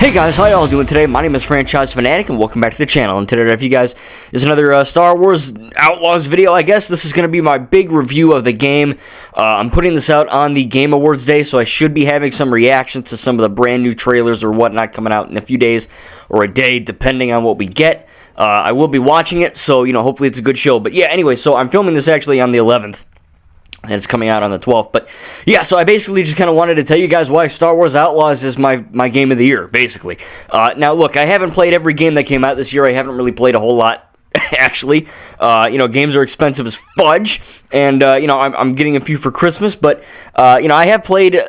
Hey guys, how y'all doing today? My name is Franchise Fanatic and welcome back to the channel. And today, if you guys, is another Star Wars Outlaws video, I guess. This is going to be my big review of the game. I'm putting this out on the Game Awards day, so I should be having some reactions to some of the brand new trailers or whatnot coming out in a few days or a day, depending on what we get. I will be watching it, so, hopefully it's a good show. But yeah, anyway, so I'm filming this actually on the 11th. And it's coming out on the 12th. But yeah, so I basically just kind of wanted to tell you guys why Star Wars Outlaws is my game of the year, basically. Now, look, I haven't played every game that came out this year. I haven't really played a whole lot, actually. Games are expensive as fudge. And, I'm getting a few for Christmas. But, I have played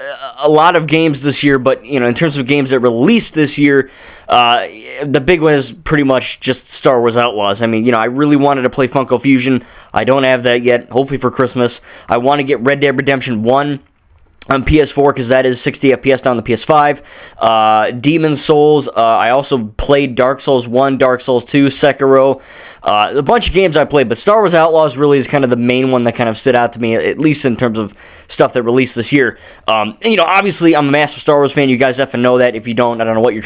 a lot of games this year. But, in terms of games that released this year, the big one is pretty much just Star Wars Outlaws. I mean, I really wanted to play Funko Fusion. I don't have that yet, hopefully for Christmas. I want to get Red Dead Redemption 1 on PS4, because that is 60 FPS down the PS5. Demon's Souls. I also played Dark Souls 1, Dark Souls 2, Sekiro. A bunch of games I played, but Star Wars Outlaws really is kind of the main one that kind of stood out to me, at least in terms of stuff that released this year. Obviously, I'm a massive Star Wars fan. You guys have to know that. If you don't, I don't know what you're...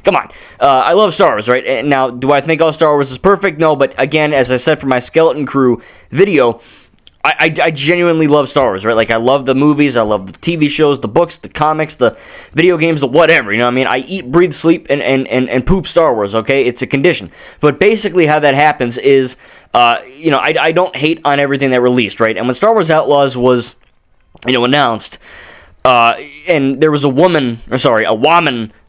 Come on. I love Star Wars, right? And now, do I think all Star Wars is perfect? No, but again, as I said for my Skeleton Crew video, I genuinely love Star Wars, right? Like, I love the movies, I love the TV shows, the books, the comics, the video games, the whatever, you know what I mean? I eat, breathe, sleep, and poop Star Wars, okay? It's a condition. But basically how that happens is, I don't hate on everything that released, right? And when Star Wars Outlaws was, announced, and there was a woman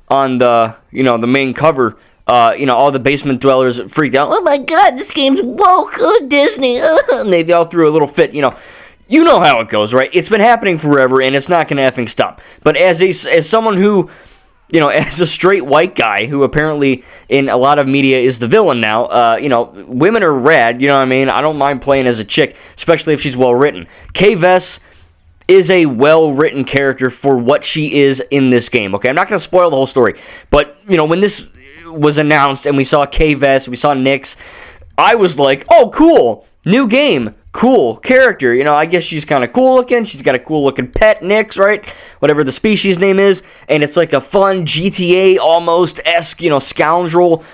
on the, the main cover. All the basement dwellers freaked out. Oh my god, this game's woke, Disney. And they all threw a little fit, You know how it goes, right? It's been happening forever, and it's not going to effing stop. But as someone who, as a straight white guy who apparently in a lot of media is the villain now, women are rad, you know what I mean? I don't mind playing as a chick, especially if she's well-written. Kay Vess is a well-written character for what she is in this game, okay? I'm not going to spoil the whole story, but, when this was announced and we saw Kay Vess, we saw Nyx, I was like, oh, cool, new game, cool character, I guess she's kind of cool looking, she's got a cool looking pet, Nyx, right, whatever the species name is, and it's like a fun GTA almost-esque, scoundrel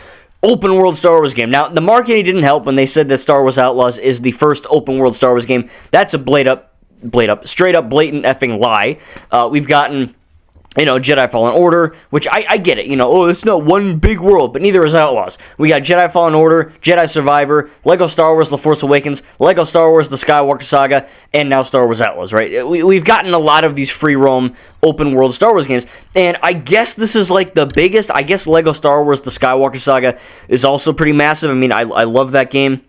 open world Star Wars game. Now, the marketing didn't help when they said that Star Wars Outlaws is the first open world Star Wars game. That's a straight up blatant effing lie. We've gotten Jedi Fallen Order, which I get it, it's not one big world, but neither is Outlaws. We got Jedi Fallen Order, Jedi Survivor, Lego Star Wars The Force Awakens, Lego Star Wars The Skywalker Saga, and now Star Wars Outlaws, right? We've gotten a lot of these free roam open world Star Wars games, and I guess this is like the biggest. I guess Lego Star Wars The Skywalker Saga is also pretty massive. I mean, I love that game.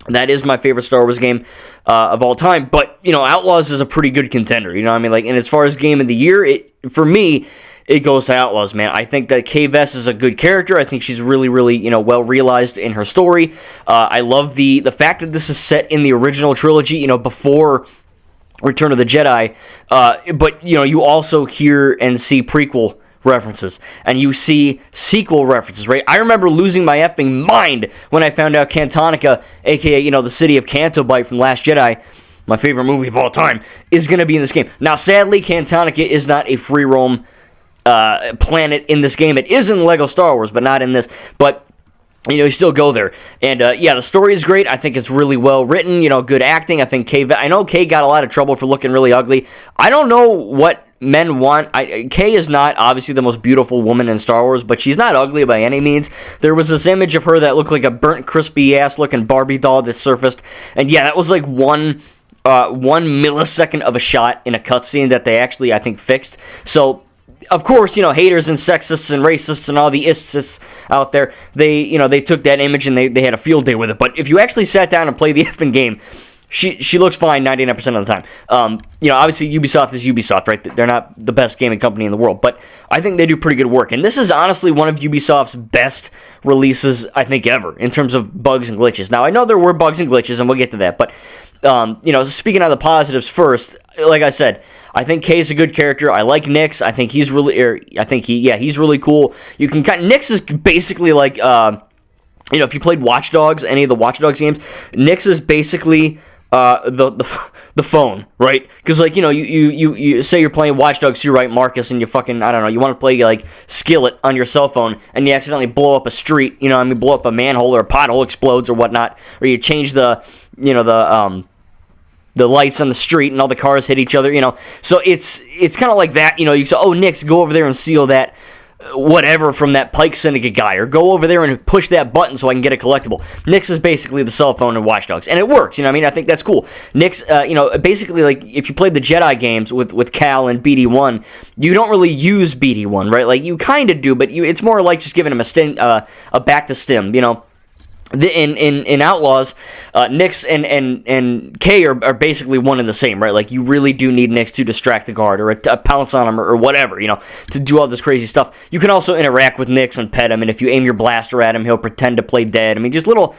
That is my favorite Star Wars game of all time. But, Outlaws is a pretty good contender. You know what I mean? Like, and as far as game of the year, for me, it goes to Outlaws, man. I think that Kay Vess is a good character. I think she's really, really, well realized in her story. I love the fact that this is set in the original trilogy, before Return of the Jedi. But, you also hear and see prequel references, and you see sequel references, right? I remember losing my effing mind when I found out Cantonica, aka, the city of Canto Bight from Last Jedi, my favorite movie of all time, is going to be in this game. Now, sadly, Cantonica is not a free roam planet in this game. It is in Lego Star Wars, but not in this. But you still go there. And, the story is great. I think it's really well written, good acting. I think I know Kay got a lot of trouble for looking really ugly. I don't know what men want. Kay is not obviously the most beautiful woman in Star Wars, but she's not ugly by any means. There was this image of her that looked like a burnt, crispy ass looking Barbie doll that surfaced, and yeah, that was like one millisecond of a shot in a cutscene that they actually, I think, fixed. So, of course, haters and sexists and racists and all the ists out there, they took that image and they had a field day with it. But if you actually sat down and played the effing game, she looks fine 99% of the time. Obviously Ubisoft is Ubisoft, right? They're not the best gaming company in the world, but I think they do pretty good work. And this is honestly one of Ubisoft's best releases, I think, ever, in terms of bugs and glitches. Now, I know there were bugs and glitches, and we'll get to that, but, speaking of the positives first, like I said, I think Kay's a good character. I like Nyx. I think he's he's really cool. Nyx is basically like, if you played Watch Dogs, any of the Watch Dogs games, Nyx is basically the phone, right? Because like you say you're playing Watch Dogs 2, right, Marcus, and you fucking, I don't know, you want to play like Skillet on your cell phone, and you accidentally blow up a street, blow up a manhole or a pothole explodes or whatnot, or you change the lights on the street and all the cars hit each other, So it's kind of like that, you say, oh, Nix, go over there and seal that whatever from that Pike Syndicate guy, or go over there and push that button so I can get a collectible. Nix is basically the cell phone in Watch Dogs, and it works, I think that's cool. Nix, basically, like, if you played the Jedi games with Cal and BD1, you don't really use BD1, right? Like, you kind of do, but it's more like just giving him a back to stim, In Outlaws, Nix and K are basically one and the same, right? Like, you really do need Nix to distract the guard, or to pounce on him, or whatever, to do all this crazy stuff. You can also interact with Nix and pet him, and if you aim your blaster at him, he'll pretend to play dead. Just little,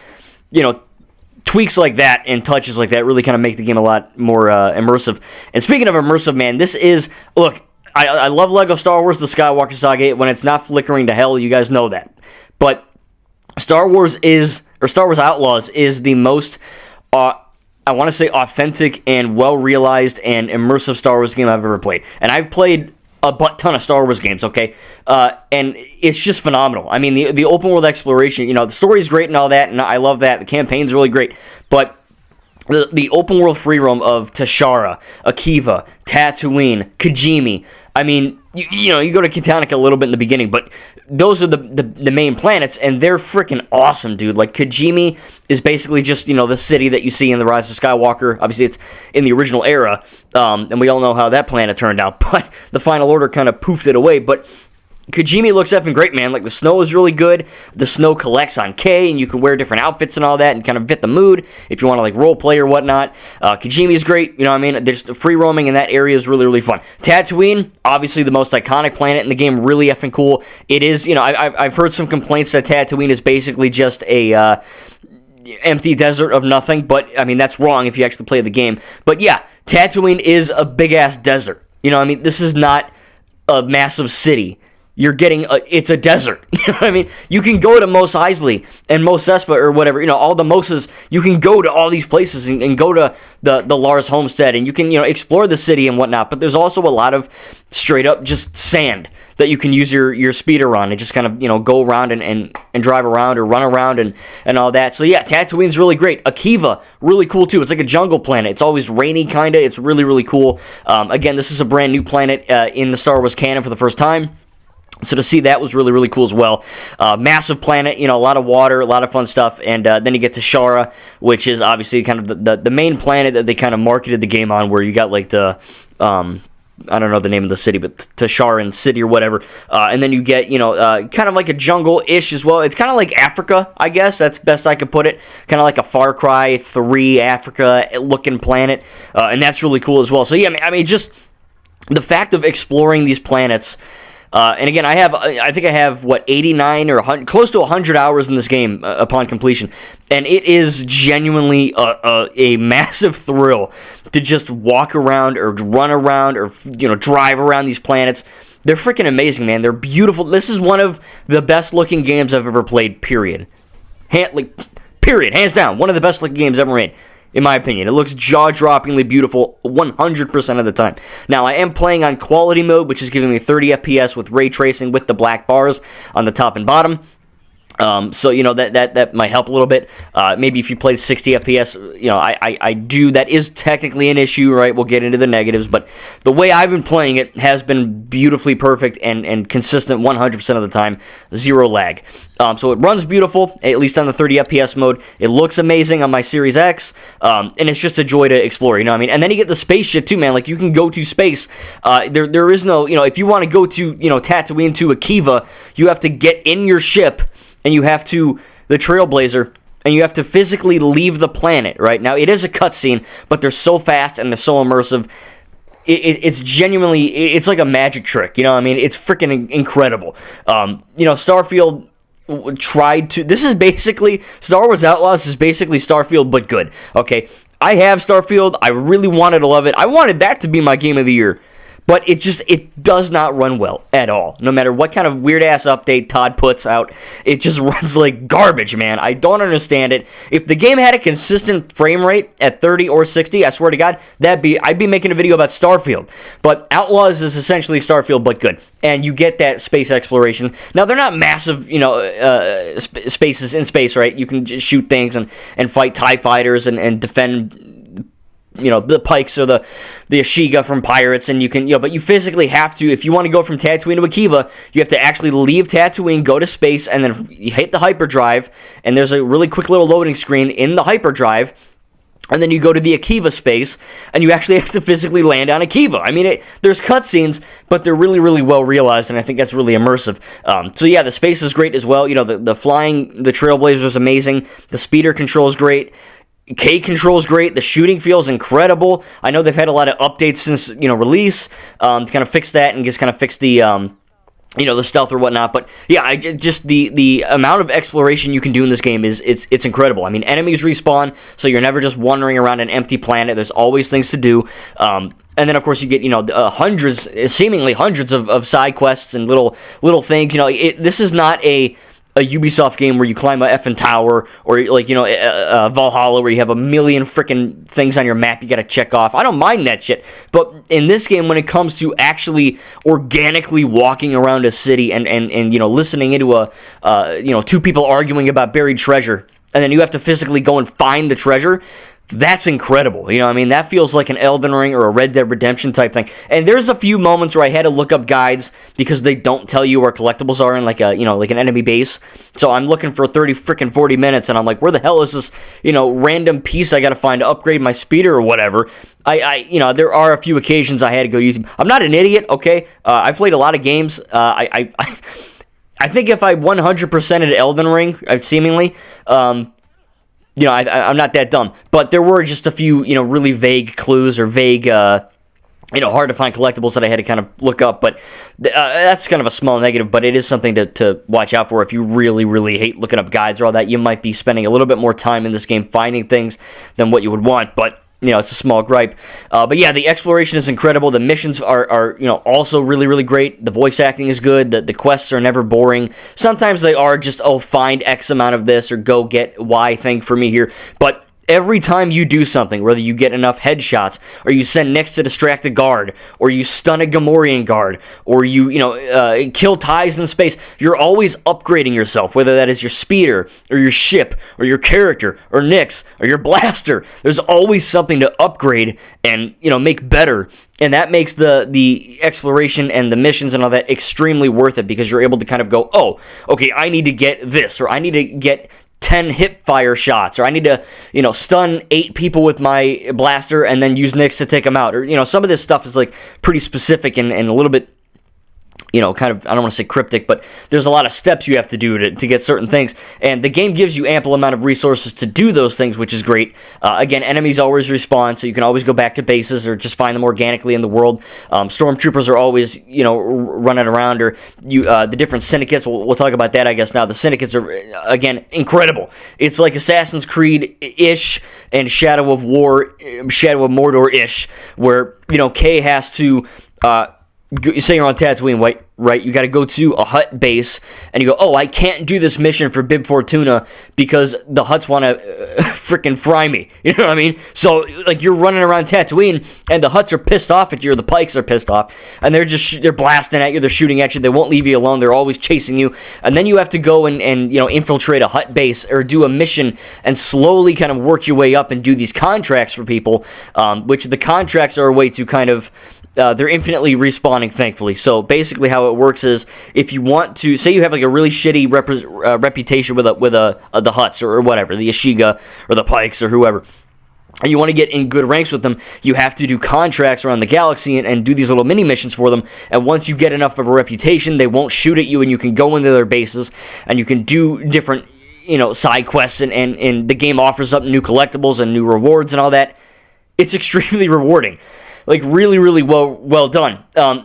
tweaks like that and touches like that really kind of make the game a lot more immersive. And speaking of immersive, man, this is, look, I love Lego Star Wars, the Skywalker Saga, when it's not flickering to hell, you guys know that. But Star Wars Outlaws is the most, I want to say, authentic and well-realized and immersive Star Wars game I've ever played. And I've played a ton of Star Wars games, okay? And it's just phenomenal. The open-world exploration, the story is great and all that, and I love that. The campaign's really great. But the open-world free roam of Tashara, Akiva, Tatooine, Kijimi, you go to Kitanik a little bit in the beginning, but those are the main planets, and they're freaking awesome, dude. Like, Kijimi is basically just, the city that you see in The Rise of Skywalker. Obviously, it's in the original era, and we all know how that planet turned out, but the Final Order kind of poofed it away. But Kijimi looks effing great, man. Like, the snow is really good. The snow collects on K, and you can wear different outfits and all that and kind of fit the mood if you want to, like, role play or whatnot. Kijimi is great, There's the free roaming in that area is really, really fun. Tatooine, obviously the most iconic planet in the game, really effing cool. It is, I've heard some complaints that Tatooine is basically just a empty desert of nothing, but, that's wrong if you actually play the game. But, yeah, Tatooine is a big-ass desert. This is not a massive city. You're getting it's a desert. You can go to Mos Eisley and Mos Espa or whatever, all the Moses. You can go to all these places and go to the Lars homestead, and you can, explore the city and whatnot. But there's also a lot of straight up just sand that you can use your speeder on and just kind of, go around and drive around or run around and all that. So yeah, Tatooine's really great. Akiva, really cool too. It's like a jungle planet. It's always rainy, kind of. It's really, really cool. Again, this is a brand new planet in the Star Wars canon for the first time. So to see that was really, really cool as well. Massive planet, a lot of water, a lot of fun stuff. And then you get to Shara, which is obviously kind of the main planet that they kind of marketed the game on, where you got like the, I don't know the name of the city, but Tasharan City or whatever. And then you get, kind of like a jungle-ish as well. It's kind of like Africa, I guess. That's best I could put it. Kind of like a Far Cry 3 Africa-looking planet. And that's really cool as well. So yeah, just the fact of exploring these planets. And again, I think I have 89 or 100, close to 100 hours in this game upon completion, and it is genuinely a massive thrill to just walk around or run around or drive around these planets. They're freaking amazing, man. They're beautiful. This is one of the best looking games I've ever played. Period. Hands down, one of the best looking games ever made. In my opinion, it looks jaw-droppingly beautiful 100% of the time. Now, I am playing on quality mode, which is giving me 30 FPS with ray tracing with the black bars on the top and bottom. So, that might help a little bit. Maybe if you play 60 FPS, I do. That is technically an issue, right? We'll get into the negatives, but the way I've been playing it has been beautifully perfect and consistent 100% of the time. Zero lag. So it runs beautiful, at least on the 30 FPS mode. It looks amazing on my Series X, and it's just a joy to explore, And then you get the space shit too, man. Like, you can go to space. There is no, if you want to go to, Tatooine to Akiva, you have to get in your ship, and you have to, the Trailblazer, and you have to physically leave the planet, right? Now, it is a cutscene, but they're so fast and they're so immersive. It's genuinely, it's like a magic trick, It's freaking incredible. Starfield tried to, this is basically, Star Wars Outlaws is basically Starfield, but good, okay? I have Starfield. I really wanted to love it. I wanted that to be my game of the year. but it does not run well at all. No matter what kind of weird-ass update Todd puts out, it just runs like garbage, man. I don't understand it. If the game had a consistent frame rate at 30 or 60, I swear to God, I'd be making a video about Starfield. But Outlaws is essentially Starfield, but good. And you get that space exploration. Now, they're not massive, spaces in space, right? You can just shoot things and fight TIE fighters and defend, the Pikes or the Ashiga from Pirates, and you can, but you physically have to, if you want to go from Tatooine to Akiva, you have to actually leave Tatooine, go to space, and then you hit the hyperdrive, and there's a really quick little loading screen in the hyperdrive, and then you go to the Akiva space, and you actually have to physically land on Akiva. I mean, there's cutscenes, but they're really, really well realized, and I think that's really immersive. So yeah, the space is great as well. The flying, the Trailblazer is amazing. The speeder control is great. K control is great. The shooting feels incredible. I know they've had a lot of updates since release to kind of fix that and just kind of fix the the stealth or whatnot. But yeah, just the amount of exploration you can do in this game it's incredible. I mean, enemies respawn, so you're never just wandering around an empty planet. There's always things to do. And then, of course, you get, seemingly hundreds of side quests and little things. This is not a Ubisoft game where you climb a effing tower, or Valhalla where you have a million freaking things on your map you gotta check off. I don't mind that shit, but in this game, when it comes to actually organically walking around a city and listening into two people arguing about buried treasure, and then you have to physically go and find the treasure, that's incredible. That feels like an Elden Ring or a Red Dead Redemption type thing. And there's a few moments where I had to look up guides because they don't tell you where collectibles are in like an enemy base. So I'm looking for 40 minutes, and I'm like, where the hell is this, random piece I got to find to upgrade my speeder or whatever. There are a few occasions I had to go to YouTube. I'm not an idiot, okay? I played a lot of games. I think if I 100%ed Elden Ring, seemingly, I'm not that dumb, but there were just a few, really vague clues or vague, hard to find collectibles that I had to kind of look up, but that's kind of a small negative, but it is something to watch out for. If you really, really hate looking up guides or all that, you might be spending a little bit more time in this game finding things than what you would want, but it's a small gripe. But yeah, the exploration is incredible. The missions are also really, really great. The voice acting is good. The quests are never boring. Sometimes they are just, find X amount of this or go get Y thing for me here. But every time you do something, whether you get enough headshots, or you send Nyx to distract a guard, or you stun a Gamorrean guard, or you kill TIEs in space, you're always upgrading yourself, whether that is your speeder, or your ship, or your character, or Nyx, or your blaster. There's always something to upgrade and, make better. And that makes the exploration and the missions and all that extremely worth it, because you're able to kind of go, oh, okay, I need to get this, or I need to get 10 hip fire shots, or I need to, stun 8 people with my blaster and then use Nyx to take them out, or, some of this stuff is, like, pretty specific and a little bit, kind of, I don't want to say cryptic, but there's a lot of steps you have to do to get certain things, and the game gives you ample amount of resources to do those things, which is great. Again, enemies always respawn, so you can always go back to bases or just find them organically in the world. Stormtroopers are always, running around, or the different syndicates, we'll talk about that, I guess, now. The syndicates are, again, incredible. It's like Assassin's Creed-ish and Shadow of Mordor-ish, where, Kay has to, say you're on Tatooine, right? You got to go to a Hutt base, and you go, oh, I can't do this mission for Bib Fortuna because the Hutts want to freaking fry me. You know what I mean? So, like, you're running around Tatooine, and the Hutts are pissed off at you, or the Pikes are pissed off, and they're blasting at you, they're shooting at you, they won't leave you alone, they're always chasing you, and then you have to go and infiltrate a Hutt base, or do a mission, and slowly kind of work your way up and do these contracts for people, which the contracts are a way to kind of, they're infinitely respawning, thankfully. So basically how it works is, if you want to, say you have like a really shitty reputation with the Hutts or whatever, the Ashiga or the Pikes or whoever, and you want to get in good ranks with them, you have to do contracts around the galaxy and do these little mini missions for them. And once you get enough of a reputation, they won't shoot at you, and you can go into their bases and you can do different side quests, and the game offers up new collectibles and new rewards and all that. It's extremely rewarding. Like, really, really well done. And,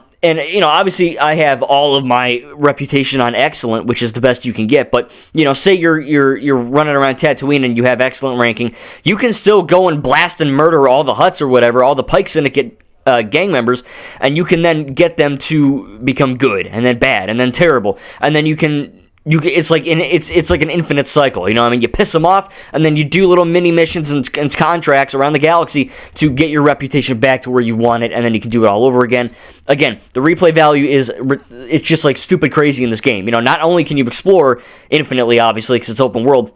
obviously I have all of my reputation on excellent, which is the best you can get. But, say you're running around Tatooine and you have excellent ranking, you can still go and blast and murder all the Hutts or whatever, all the Pike Syndicate gang members, and you can then get them to become good, and then bad, and then terrible, and then it's like an infinite cycle, you know what I mean? You piss them off, and then you do little mini missions and contracts around the galaxy to get your reputation back to where you want it, and then you can do it all over again. Again, the replay value it's just like stupid crazy in this game. You know, not only can you explore infinitely, obviously, because it's open world,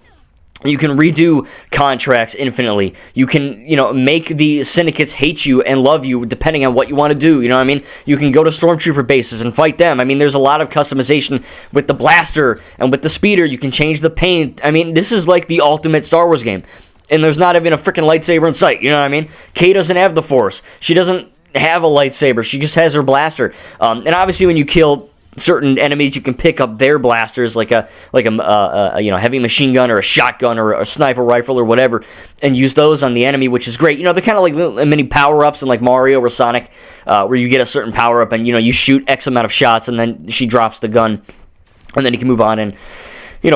you can redo contracts infinitely. You can, make the syndicates hate you and love you depending on what you want to do. You know what I mean? You can go to stormtrooper bases and fight them. I mean, there's a lot of customization with the blaster and with the speeder. You can change the paint. I mean, this is like the ultimate Star Wars game. And there's not even a freaking lightsaber in sight. You know what I mean? Kay doesn't have the Force. She doesn't have a lightsaber. She just has her blaster. And obviously when you kill certain enemies, you can pick up their blasters, like a heavy machine gun or a shotgun or a sniper rifle or whatever, and use those on the enemy, which is great. They're kind of like little mini power-ups in like Mario or Sonic, where you get a certain power-up and you shoot X amount of shots, and then she drops the gun, and then you can move on and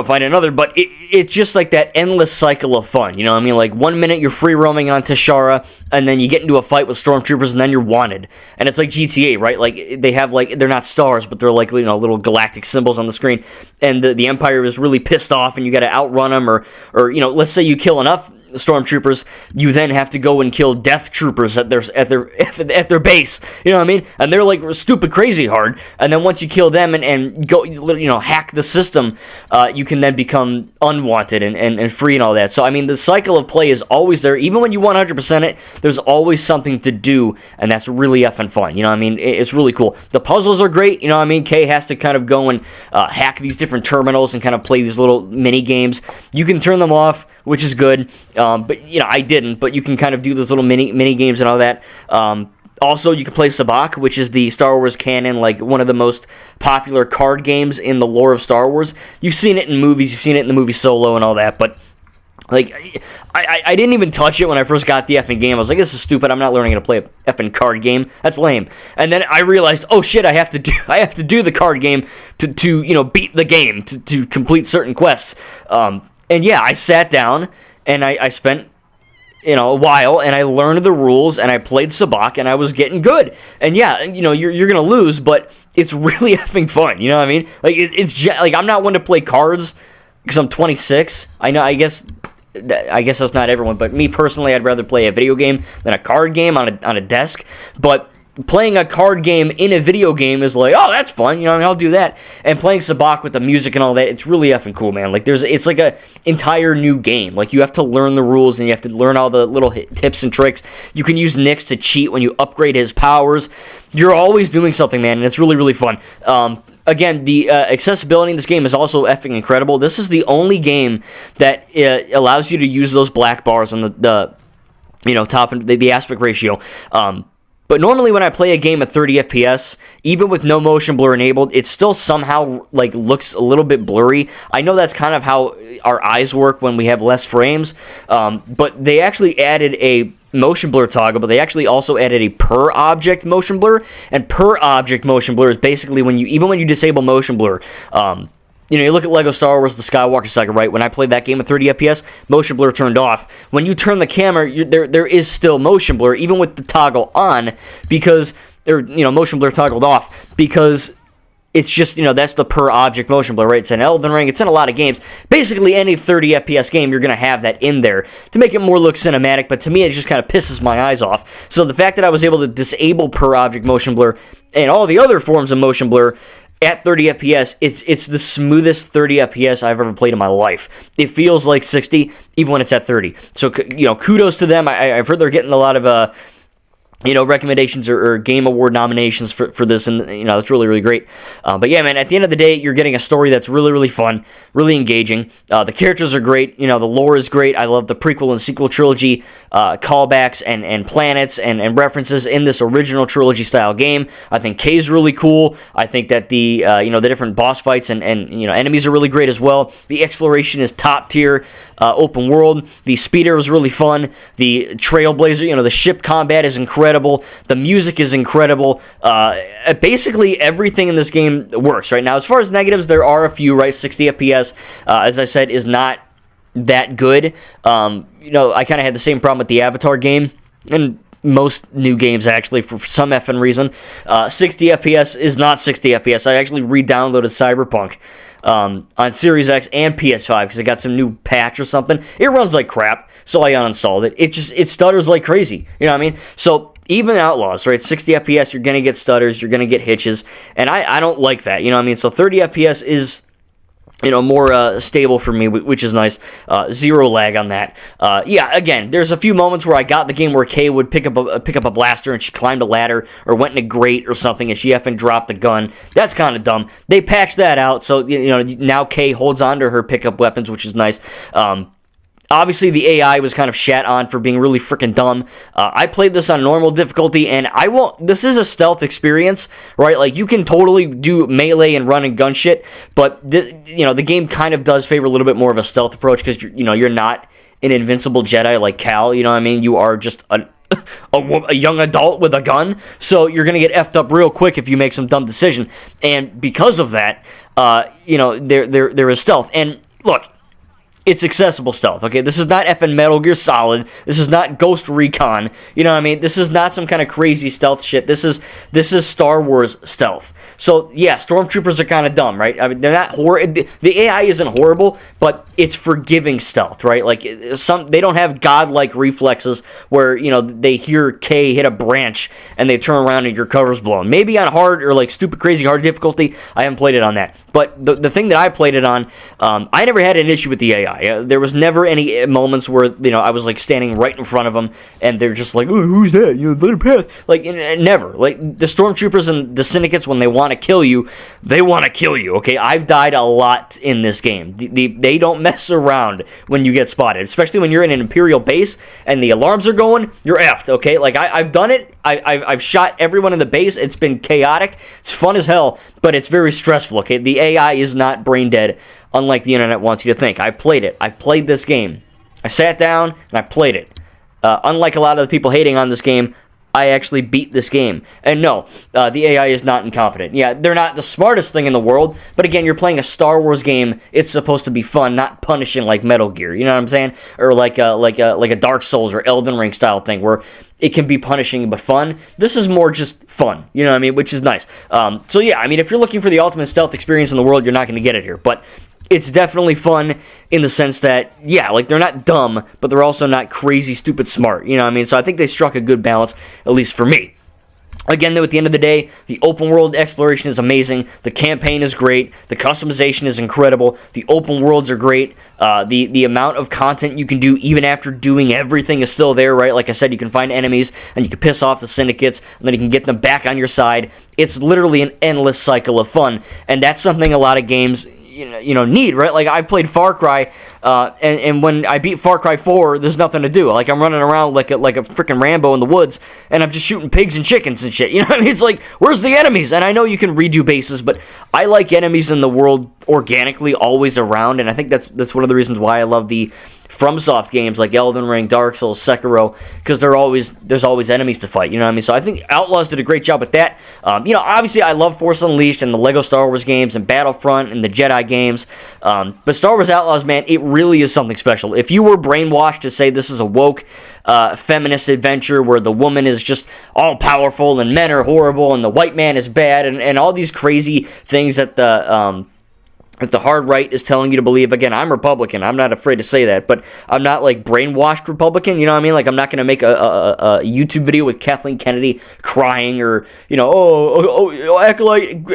find another. But it's just like that endless cycle of fun. You know what I mean? Like 1 minute you're free roaming on Tashara, and then you get into a fight with stormtroopers, and then you're wanted. And it's like GTA, right? Like they have they're not stars, but they're like little galactic symbols on the screen. And the Empire is really pissed off, and you got to outrun them, or let's say you kill enough stormtroopers, you then have to go and kill death troopers at their base. You know what I mean? And they're like stupid crazy hard. And then once you kill them and go hack the system, you can then become unwanted and free and all that. So I mean, the cycle of play is always there. Even when you 100% it, there's always something to do, and that's really effing fun. You know what I mean? It's really cool. The puzzles are great. You know what I mean? Kay has to kind of go and hack these different terminals and kind of play these little mini games. You can turn them off, which is good. But I didn't. But you can kind of do those little mini games and all that. Also, you can play Sabacc, which is the Star Wars canon, like one of the most popular card games in the lore of Star Wars. You've seen it in movies, you've seen it in the movie Solo and all that, but I didn't even touch it when I first got the effing game. I was like, this is stupid. I'm not learning how to play a effing card game. That's lame. And then I realized, oh shit, I have to do the card game to beat the game, to complete certain quests. And yeah, I sat down and I spent a while, and I learned the rules, and I played Sabacc, and I was getting good. And yeah, you're gonna lose, but it's really effing fun. You know what I mean? Like it's like I'm not one to play cards because I'm 26. I know. I guess that's not everyone, but me personally, I'd rather play a video game than a card game on a desk. But playing a card game in a video game is like, oh, that's fun, I'll do that. And playing Sabacc with the music and all that, it's really effing cool, man. Like, it's like a entire new game. Like, you have to learn the rules, and you have to learn all the little tips and tricks. You can use Nix to cheat when you upgrade his powers. You're always doing something, man, and it's really, really fun. Again, the accessibility in this game is also effing incredible. This is the only game that allows you to use those black bars on the top and the aspect ratio. But normally when I play a game at 30 FPS, even with no motion blur enabled, it still somehow looks a little bit blurry. I know that's kind of how our eyes work when we have less frames, but they actually added a motion blur toggle, but they actually also added a per object motion blur, and per object motion blur is basically when you disable motion blur. You look at Lego Star Wars: The Skywalker Saga, right? When I played that game at 30 FPS, motion blur turned off. When you turn the camera, there is still motion blur, even with the toggle on, because motion blur toggled off, because it's just, that's the per object motion blur, right? It's in Elden Ring, it's in a lot of games. Basically, any 30 FPS game, you're going to have that in there to make it more look cinematic, but to me, it just kind of pisses my eyes off. So the fact that I was able to disable per object motion blur and all the other forms of motion blur at 30 FPS, it's the smoothest 30 FPS I've ever played in my life. It feels like 60, even when it's at 30. So, kudos to them. I've heard they're getting a lot of recommendations or Game Award nominations for this, and it's really, really great. But yeah, man, at the end of the day, you're getting a story that's really, really fun, really engaging. The characters are great. The lore is great. I love the prequel and sequel trilogy callbacks and planets and references in this original trilogy style game. I think Kay's really cool. I think that the different boss fights and enemies are really great as well. The exploration is top tier, open world. The speeder was really fun. The Trailblazer, the ship combat is incredible. The music is incredible. Basically, everything in this game works right now. As far as negatives, there are a few, right? 60 FPS, as I said, is not that good. I kind of had the same problem with the Avatar game, and most new games, actually, for some effing reason. 60 FPS is not 60 FPS. I actually re-downloaded Cyberpunk on Series X and PS5 because it got some new patch or something. It runs like crap, so I uninstalled it. It stutters like crazy. You know what I mean? So even Outlaws, right? 60 FPS, you're gonna get stutters, you're gonna get hitches, and I don't like that. You know what I mean? So 30 FPS is, more stable for me, which is nice. Zero lag on that. Yeah, again, there's a few moments where I got the game where Kay would pick up a blaster and she climbed a ladder or went in a grate or something and she effing dropped the gun. That's kind of dumb. They patched that out, so now Kay holds on to her pickup weapons, which is nice. Obviously, the AI was kind of shat on for being really freaking dumb. I played this on normal difficulty, and this is a stealth experience, right? Like, you can totally do melee and run and gun shit, but, the game kind of does favor a little bit more of a stealth approach because, you're not an invincible Jedi like Cal, you know what I mean? You are just a young adult with a gun, so you're going to get effed up real quick if you make some dumb decision. And because of that, there is stealth. And, look, it's accessible stealth, okay? This is not effing Metal Gear Solid. This is not Ghost Recon. You know what I mean? This is not some kind of crazy stealth shit. This is Star Wars stealth. So, yeah, stormtroopers are kind of dumb, right? I mean, they're not horrible. The AI isn't horrible, but it's forgiving stealth, right? Like, they don't have godlike reflexes where, they hear Kay hit a branch and they turn around and your cover's blown. Maybe on hard or, like, stupid, crazy hard difficulty, I haven't played it on that. But the thing that I played it on, I never had an issue with the AI. There was never any moments where, I was, like, standing right in front of them, and they're just like, oh, who's that? Let her pass. Like, never. Like, the stormtroopers and the syndicates, when they want to kill you, they want to kill you, okay? I've died a lot in this game. They don't mess around when you get spotted, especially when you're in an Imperial base, and the alarms are going, you're effed, okay? Like, I've done it. I've shot everyone in the base. It's been chaotic. It's fun as hell, but it's very stressful, okay? The AI is not brain dead, unlike the internet wants you to think. I played it. I've played this game. I sat down and I played it. Unlike a lot of the people hating on this game, I actually beat this game. And no, the AI is not incompetent. Yeah, they're not the smartest thing in the world, but again, you're playing a Star Wars game. It's supposed to be fun, not punishing like Metal Gear. You know what I'm saying? Or like a Dark Souls or Elden Ring style thing where it can be punishing but fun. This is more just fun, you know what I mean? Which is nice. So yeah, I mean, if you're looking for the ultimate stealth experience in the world, you're not going to get it here. But it's definitely fun in the sense that, yeah, like, they're not dumb, but they're also not crazy, stupid smart, you know what I mean? So I think they struck a good balance, at least for me. Again, though, at the end of the day, the open world exploration is amazing. The campaign is great. The customization is incredible. The open worlds are great. The amount of content you can do even after doing everything is still there, right? Like I said, you can find enemies and you can piss off the syndicates and then you can get them back on your side. It's literally an endless cycle of fun, and that's something a lot of games need, right? Like, I've played Far Cry, and when I beat Far Cry 4, there's nothing to do. Like, I'm running around like a freaking Rambo in the woods, and I'm just shooting pigs and chickens and shit. You know what I mean? It's like, where's the enemies? And I know you can redo bases, but I like enemies in the world organically always around, and I think that's one of the reasons why I love the FromSoft games like Elden Ring, Dark Souls, Sekiro, because there's always enemies to fight, you know what I mean? So I think Outlaws did a great job with that. Obviously I love Force Unleashed and the Lego Star Wars games and Battlefront and the Jedi games, but Star Wars Outlaws, man, it really is something special. If you were brainwashed to say this is a woke, feminist adventure where the woman is just all-powerful and men are horrible and the white man is bad and all these crazy things that the hard right is telling you to believe. Again, I'm Republican. I'm not afraid to say that, but I'm not like brainwashed Republican. You know what I mean? Like, I'm not going to make a YouTube video with Kathleen Kennedy crying or, acolyte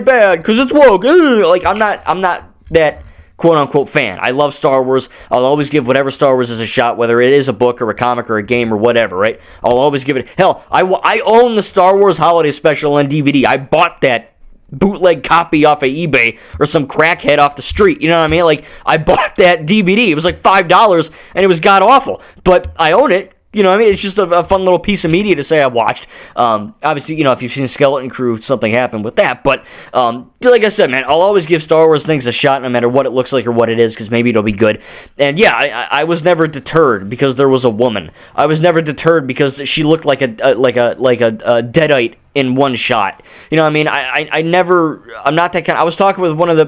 bad because it's woke. Ugh. Like, I'm not that quote-unquote fan. I love Star Wars. I'll always give whatever Star Wars is a shot, whether it is a book or a comic or a game or whatever, right? I'll always give it. Hell, I own the Star Wars Holiday Special on DVD. I bought that bootleg copy off of eBay or some crackhead off the street, you know what I mean? Like, I bought that DVD. It was like $5 and it was god-awful, but I own it. You know what I mean? It's just a fun little piece of media to say I watched. Obviously, if you've seen Skeleton Crew, something happened with that. But like I said, man, I'll always give Star Wars things a shot no matter what it looks like or what it is, because maybe it'll be good. And yeah, I was never deterred because there was a woman. I was never deterred because she looked like a deadite in one shot. You know what I mean? I'm not that kind. I was talking with one of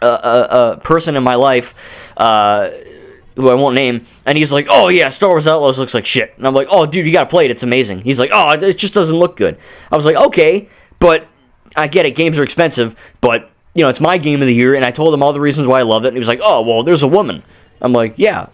the person in my life who I won't name, and he's like, oh yeah, Star Wars Outlaws looks like shit. And I'm like, oh dude, you gotta play it, it's amazing. He's like, oh, it just doesn't look good. I was like, okay, but I get it, games are expensive, but, you know, it's my game of the year, and I told him all the reasons why I love it, and he was like, oh, well, there's a woman. I'm like, yeah,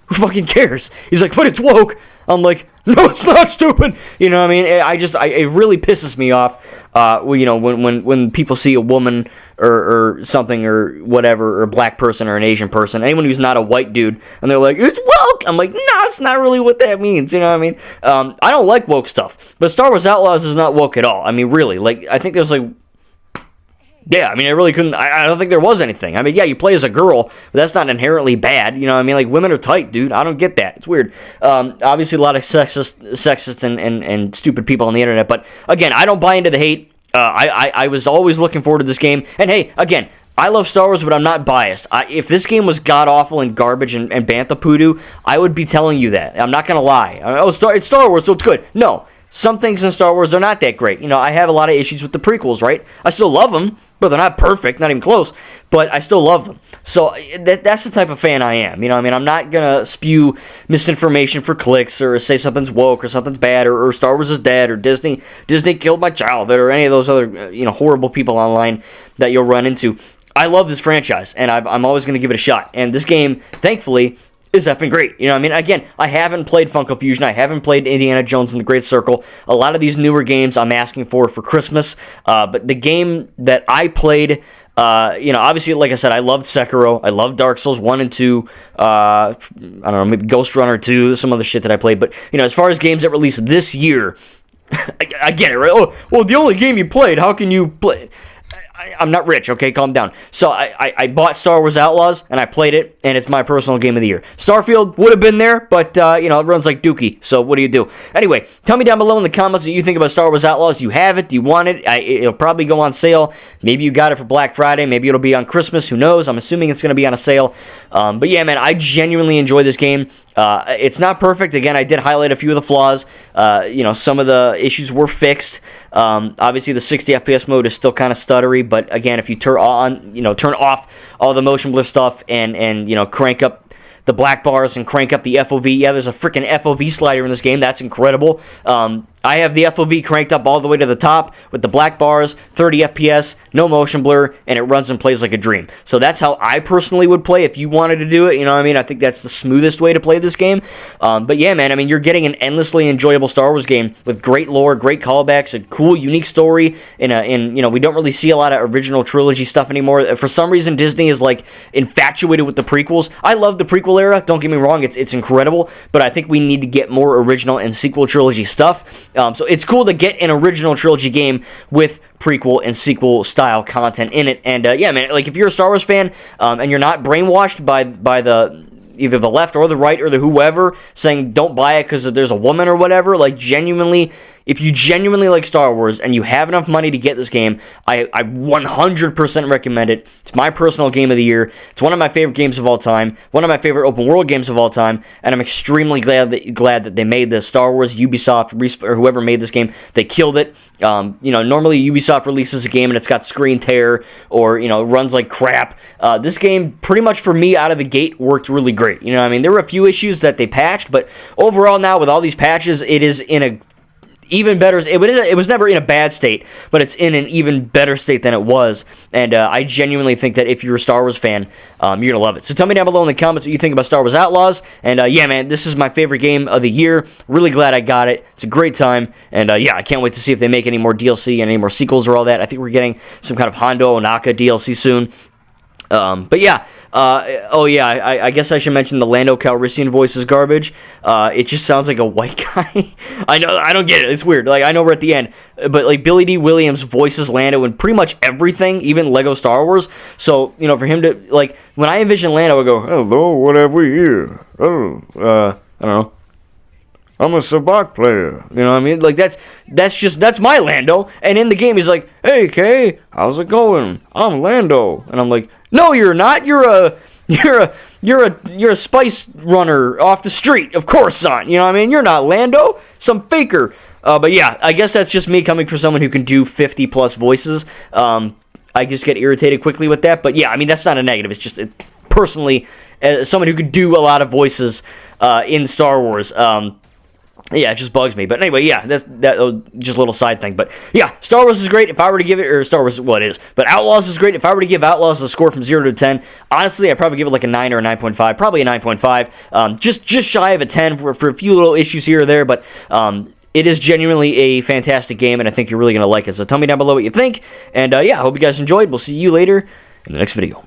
who fucking cares? He's like, but it's woke. I'm like, no, it's not, stupid. You know what I mean? It really pisses me off, you know, when people see a woman or something or whatever, or a black person or an Asian person, anyone who's not a white dude, and they're like, it's woke. I'm like, no, it's not really what that means. You know what I mean? I don't like woke stuff, but Star Wars Outlaws is not woke at all. I mean, really, like, I think there's like, yeah, I mean, I really couldn't, I don't think there was anything. I mean, yeah, you play as a girl, but that's not inherently bad, you know what I mean? Like, women are tight, dude. I don't get that. It's weird. Obviously, a lot of sexist and stupid people on the internet, but, again, I don't buy into the hate. I was always looking forward to this game, and hey, again, I love Star Wars, but I'm not biased. If this game was god-awful and garbage and bantha poodoo, I would be telling you that. I'm not going to lie. Oh, it's Star Wars, so it's good. No. Some things in Star Wars are not that great. You know, I have a lot of issues with the prequels, right? I still love them, but they're not perfect, not even close, but I still love them. So that's the type of fan I am. You know what I mean? I'm not going to spew misinformation for clicks or say something's woke or something's bad or Star Wars is dead or Disney killed my childhood or any of those other, you know, horrible people online that you'll run into. I love this franchise, and I'm always going to give it a shot. And this game, thankfully, is effing great. You know what I mean? Again, I haven't played Funko Fusion. I haven't played Indiana Jones and the Great Circle. A lot of these newer games I'm asking for Christmas. But the game that I played, you know, obviously, like I said, I loved Sekiro. I loved Dark Souls 1 and 2. I don't know, maybe Ghost Runner 2. There's some other shit that I played. But, you know, as far as games that released this year, I get it, right? Oh, well, the only game you played, how can you play? I'm not rich, okay? Calm down. So I bought Star Wars Outlaws, and I played it, and it's my personal game of the year. Starfield would have been there, but, you know, it runs like Dookie, so what do you do? Anyway, tell me down below in the comments what you think about Star Wars Outlaws. Do you have it? Do you want it? It'll probably go on sale. Maybe you got it for Black Friday. Maybe it'll be on Christmas. Who knows? I'm assuming it's going to be on a sale. But, yeah, man, I genuinely enjoy this game. It's not perfect. Again, I did highlight a few of the flaws. You know, some of the issues were fixed. Obviously, the 60 FPS mode is still kind of stuttery, but again, if you turn off all the motion blur stuff and you know, crank up the black bars and crank up the FOV. Yeah, there's a freaking FOV slider in this game. That's incredible. I have the FOV cranked up all the way to the top with the black bars, 30 FPS, no motion blur, and it runs and plays like a dream. So that's how I personally would play if you wanted to do it. You know what I mean? I think that's the smoothest way to play this game. But yeah, man, I mean, you're getting an endlessly enjoyable Star Wars game with great lore, great callbacks, a cool, unique story. You know, we don't really see a lot of original trilogy stuff anymore. For some reason, Disney is like infatuated with the prequels. I love the prequel era. Don't get me wrong; it's incredible. But I think we need to get more original and sequel trilogy stuff. So it's cool to get an original trilogy game with prequel and sequel style content in it. And yeah, man, like if you're a Star Wars fan and you're not brainwashed by the either the left or the right or the whoever saying don't buy it because there's a woman or whatever, like genuinely, if you genuinely like Star Wars and you have enough money to get this game, I 100% recommend it. It's my personal game of the year. It's one of my favorite games of all time, one of my favorite open world games of all time, and I'm extremely glad that they made this. Star Wars, Ubisoft, or whoever made this game, they killed it. You know, normally Ubisoft releases a game and it's got screen tear or, you know, runs like crap. This game, pretty much for me, out of the gate, worked really great. You know what I mean? There were a few issues that they patched, but overall now, with all these patches, it is in a even better. It was never in a bad state, but it's in an even better state than it was. And I genuinely think that if you're a Star Wars fan, you're gonna love it. So tell me down below in the comments what you think about Star Wars Outlaws. And yeah, man, this is my favorite game of the year. Really glad I got it. It's a great time. And yeah, I can't wait to see if they make any more DLC and any more sequels or all that. I think we're getting some kind of Hondo Onaka DLC soon. But yeah, oh yeah, I guess I should mention the Lando Calrissian voice is garbage. It just sounds like a white guy. I know, I don't get it. It's weird. Like, I know we're at the end, but like Billy D. Williams voices Lando in pretty much everything, even Lego Star Wars. So, you know, for him to, like, when I envision Lando, I go, hello, what have we here? Oh, I don't know. I'm a sabacc player. You know what I mean? Like, that's my Lando. And in the game, he's like, hey, Kay, how's it going? I'm Lando. And I'm like, no, you're not. You're a spice runner off the street. Of course, son. You know what I mean? You're not Lando. Some faker. But yeah, I guess that's just me coming from someone who can do 50+ voices. I just get irritated quickly with that. But yeah, I mean, that's not a negative. It's just, personally, as someone who could do a lot of voices in Star Wars. Yeah, it just bugs me. But anyway, yeah, that was just a little side thing. But yeah, Star Wars is great. If I were to give it, or Star Wars, well, it is. But Outlaws is great. If I were to give Outlaws a score from 0 to 10, honestly, I'd probably give it like a 9 or a 9.5. Probably a 9.5. Just shy of a 10 for a few little issues here or there. But it is genuinely a fantastic game, and I think you're really going to like it. So tell me down below what you think. And yeah, I hope you guys enjoyed. We'll see you later in the next video.